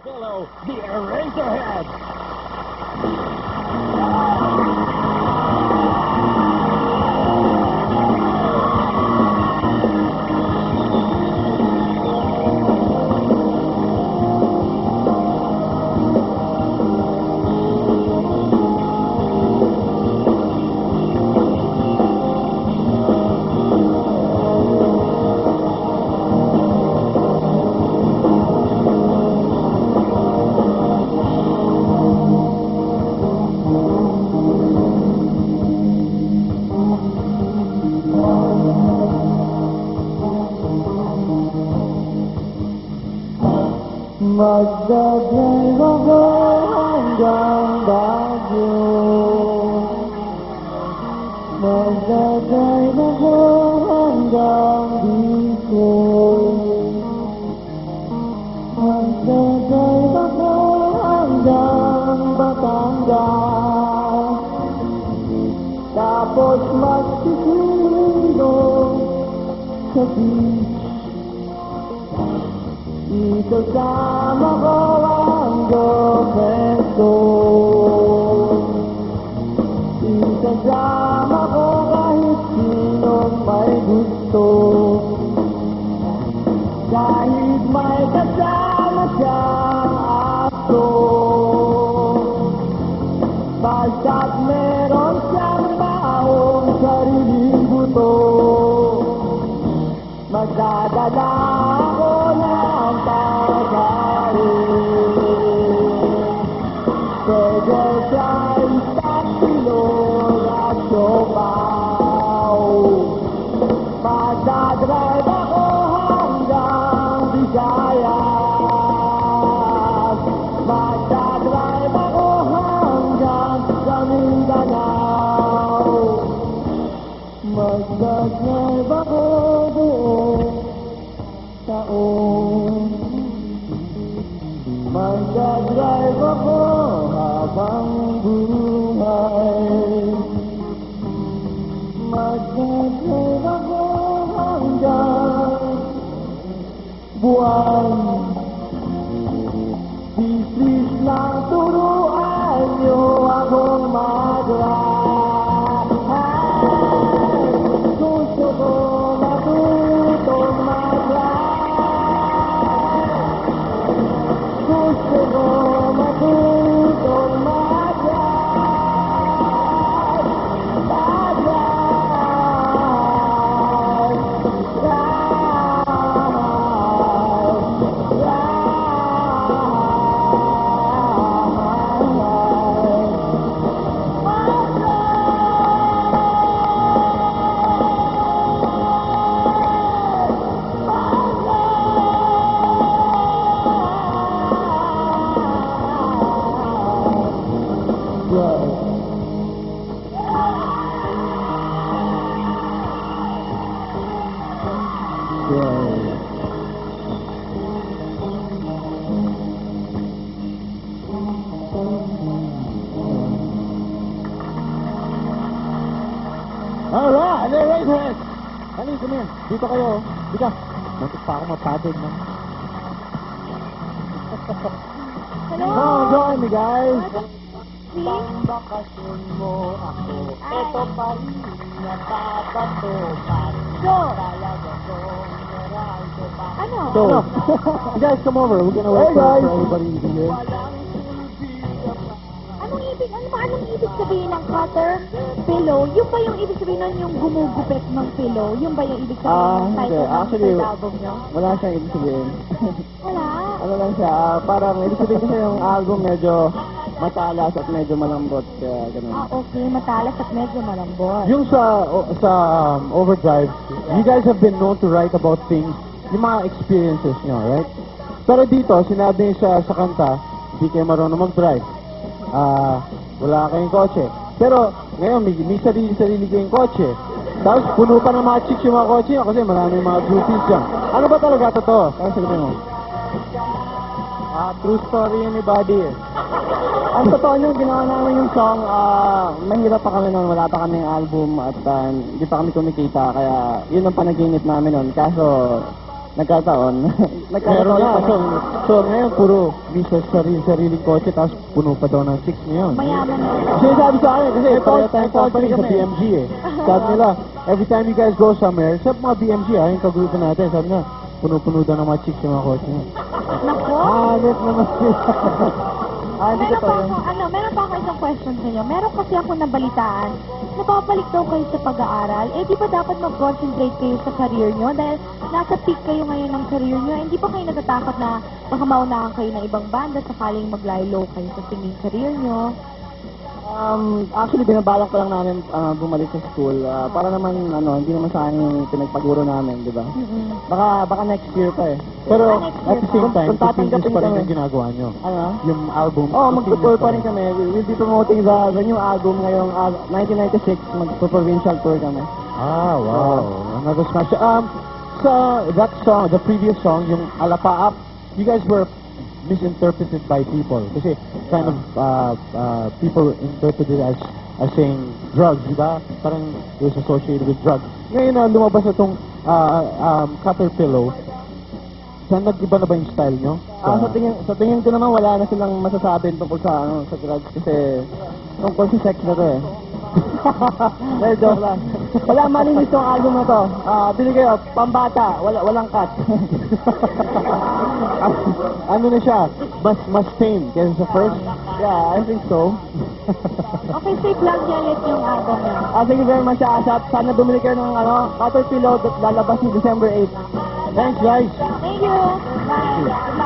fellow, the Eraserhead. Magdadrive ako hanggang Baguio. Magdadrive ako hanggang Bicol. Magdadrive ako hanggang Batangas. Tapos magsisilong sa beach. Isasama ko ang gofesto. Isasama ko kahit sinong may gusto. Kahit may kasama siyang aso. Basta't meron siyang taong sariling buto. Magdadala ako ng pagkain. Pwede fries, tapilog at siopaw. Magdadrive ako hanggang Visayas. Magdadrive ako hanggang sa Mindanao. Magdadrive ako buong taon. Magdadrive ako habang buhay. Magdadrive ako hanggang buwan. Please lang turuan niyo akong mag-ride. Gusto ko matutong mag-ride. Gusto ko matutong mag-ride. Mag-ride. Alright, the Eraserhead. Dali, come here. Dito kayo. Dito. Muntik pa ako mapagod na. Hello? Come join me, guys. Please? Bakasyon mo ako. Ito pa rin nakakatupan. Go! Talaga kong meral ko pa. Ano? So, you guys come over. We're gonna wait for everybody to be here. Anong ibig sabihin ng cutter? Pillow? Yung ba yung ibig sabihin nun yung gumugupit ng pillow? Yung ba yung ibig sabihin ng title ng Actually, third album nyo? wala siyang ibig sabihin. Wala? Ano lang siya, parang ibig sabihin kasi yung album medyo matalas at medyo malambot. Kaya ganun. Okay. Matalas at medyo malambot. Yung sa Overdrive, you guys have been known to write about things, yung mga experiences nyo, right? Pero dito, sinabi niyo sa kanta, hindi kayo marunong mag-drive. Wala kayong kotse. Pero ngayon, may sarili kayong kotse. Tapos puno pa ng mga chicks yung mga kotse kasi maraming mga groupies dyan. Ano ba talaga totoo? Ano sabihin mo? True story yun ni Buddy eh. Ang totoo nyo, ginawa namin yung song, mahirap pa kami noon, wala pa kami album at hindi pa kami kumikita, kaya yun ang panaginip namin noon. Kaso, nagkataon. Meron nga. So ngayon, puro miso sariling kotse, tapos puno pa daw ng chicks ngayon. Mayaman na. Sinasabi sa akin, kasi pareho tayong company sa BMG eh. Sabi nila, every time you guys go somewhere, except mga BMG yung kagrupo natin, sabi na, puno-puno daw ng mga chicks yung mga kotse. Nako. Net naman sila. Hindi Meron ko pa ako, meron pa ako isang question sa inyo. Meron kasi ako nabalitaan, napapalik daw kayo sa pag-aaral. Eh, di ba dapat mag-concentrate kayo sa career nyo? Dahil nasa peak kayo ngayon ng career nyo. Hindi ba kayo natatakot na baka maunahan kayo ng ibang banda sakaling mag-lie-low kayo sa singing career nyo? Actually, binabalak pa lang namin bumalik sa school. Para naman, hindi naman sa akin yung pinagpaguro namin, di ba? Baka next year pa eh. Pero Next at the year same time, Kung tatanggapin pa rin kami. ang ginagawa nyo. Ano? Yung album. Mag-tour pa rin kami. We'll be promoting the new album ngayong 1996. Mag-provincial tour kami. Ah, wow. Another smash. So, that song, the previous song, yung Alapa Up, you guys were misinterpreted by people. Kasi kind of people interpreted it as saying drugs, di ba? Parang it was associated with drugs. Ngayon na lumabas itong Caterpillar, saan nag-iba na ba yung style nyo? Sa tingin ko naman wala na silang masasabi tungkol sa drugs kasi tungkol sa sex na to eh. Well, joke lang. Wala malinis tong album na to. Bili kayo, pambata, walang cut. Ano na siya? Mas tame kaysa sa first? Yeah, I think so. Okay, so i-plug niya ulit yung album niya. Thank you very much, Asap. Sana bumili kayo ng Caterpillar at lalabas ni December 8. Thanks, guys! Thank you. Bye.